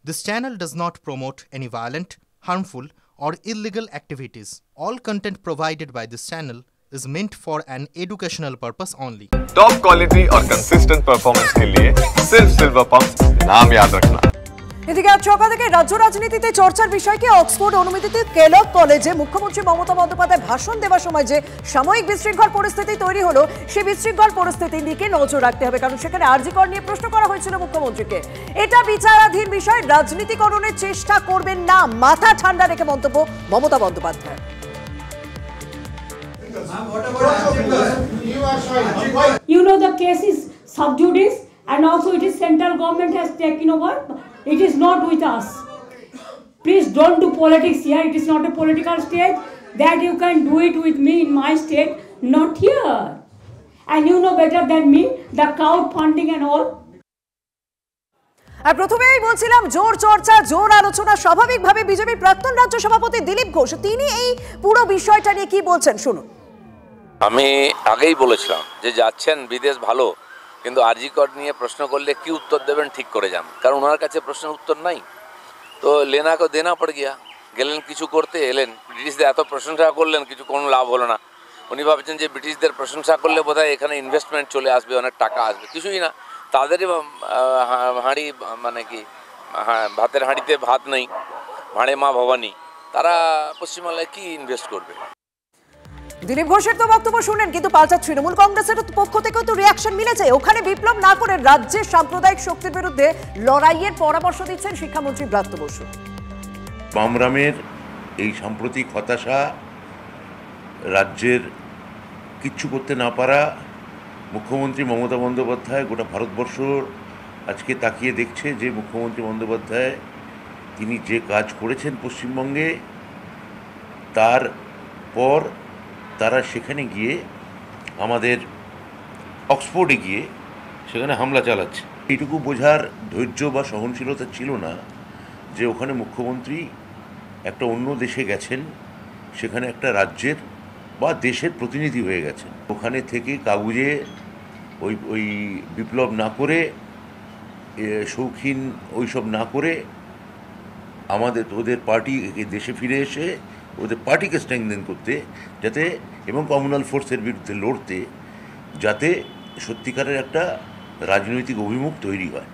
This channel does not promote any violent, harmful, or illegal activities. All content provided by this channel is meant for an educational purpose only. Top quality और consistent performance के लिए सिर्फ silver pump नाम याद रखना। এদিকে আজ সকাল থেকে রাজ্য রাজনীতিতে চর্চার বিষয়কে অক্সফোর্ড অনুমোদিত কেলগ কলেজে মুখ্যমন্ত্রী মমতা বন্দ্যোপাধ্যায় ভাষণ দেওয়ার সময় যে সাময়িক বিশৃঙ্খল পরিস্থিতি তৈরি হলো সেই বিশৃঙ্খল পরিস্থিতির দিকে নজর রাখতে হবে, কারণ সেখানে আরজিকর নিয়ে প্রশ্ন করা হয়েছিল মুখ্যমন্ত্রীকে। এটা বিচারাধীন বিষয়, রাজনীতিকরণের চেষ্টা করবেন না, মাথা ঠান্ডা রেখে মন্তব্য Mamata Bandyopadhyay. You know the case is sub judice and also it is central government has taken over. It is not with us. Please don't do politics here. It is not a political state that you can do it with me in my state, not here. And you know better than me the crowd funding and all. আর প্রথমেই বলছিলাম জোর চর্চা, জোর আলোচনা। স্বাভাবিকভাবে বিজেপির প্রাক্তন রাজ্য সভাপতি দিলীপ ঘোষ তিনি এই পুরো বিষয়টা নিয়ে কি বলছেন শুনুন। আমি আগেই বলেছিলাম যে যাচ্ছেন বিদেশ ভালো, কিন্তু আরজিকর নিয়ে প্রশ্ন করলে কি উত্তর দেবেন ঠিক করে যান, কারণ ওনার কাছে প্রশ্নের উত্তর নাই। তো লেনা কো দেনা পড় গিয়া, গেলেন কিছু করতে, এলেন ব্রিটিশদের এত প্রশংসা করলেন, কিছু কোনো লাভ হলো না। উনি ভাবছেন যে ব্রিটিশদের প্রশংসা করলে বোধহয় এখানে ইনভেস্টমেন্ট চলে আসবে, অনেক টাকা আসবে, কিছুই না। তাদেরই হাঁড়ি মানে কি ভাতের হাঁড়িতে ভাত নেই, ভাঁড়ে মা ভবানী, তারা পশ্চিমবাংলায় কি ইনভেস্ট করবে? দিলীপ ঘোষের তো বক্তব্য শুনলেন, কিন্তু পাল্টা তৃণমূল কংগ্রেসের পক্ষ থেকেও তো রিয়াকশন মিলেছে। ওখানে বিপ্লব না করে রাজ্যের সাম্প্রদায়িক শক্তির বিরুদ্ধে লড়াইয়ের পরামর্শ দিচ্ছেন শিক্ষামন্ত্রী ব্রাত্য বসু। বামরামের এই সাম্প্রতিক হতাশা, রাজ্যের কিচ্ছু করতে না পারা, মুখ্যমন্ত্রী মমতা বন্দ্যোপাধ্যায় গোটা ভারতবর্ষ আজকে তাকিয়ে দেখছে যে মুখ্যমন্ত্রী বন্দ্যোপাধ্যায় তিনি যে কাজ করেছেন পশ্চিমবঙ্গে, তারপর তারা সেখানে গিয়ে আমাদের অক্সফোর্ডে গিয়ে সেখানে হামলা চালাচ্ছে। এইটুকু বোঝার ধৈর্য বা সহনশীলতা ছিল না যে ওখানে মুখ্যমন্ত্রী একটা অন্য দেশে গেছেন, সেখানে একটা রাজ্যের বা দেশের প্রতিনিধি হয়ে গেছেন। ওখানে থেকে কাগুজে ওই বিপ্লব না করে, শৌখিন ওইসব না করে আমাদের ওদের পার্টি দেশে ফিরে এসে ওদের পার্টিকে স্ট্রেংথেন করতে যাতে, এবং কমিউনাল ফোর্সের বিরুদ্ধে লড়তে, যাতে সত্যিকারের একটা রাজনৈতিক অভিমুখ তৈরি হয়।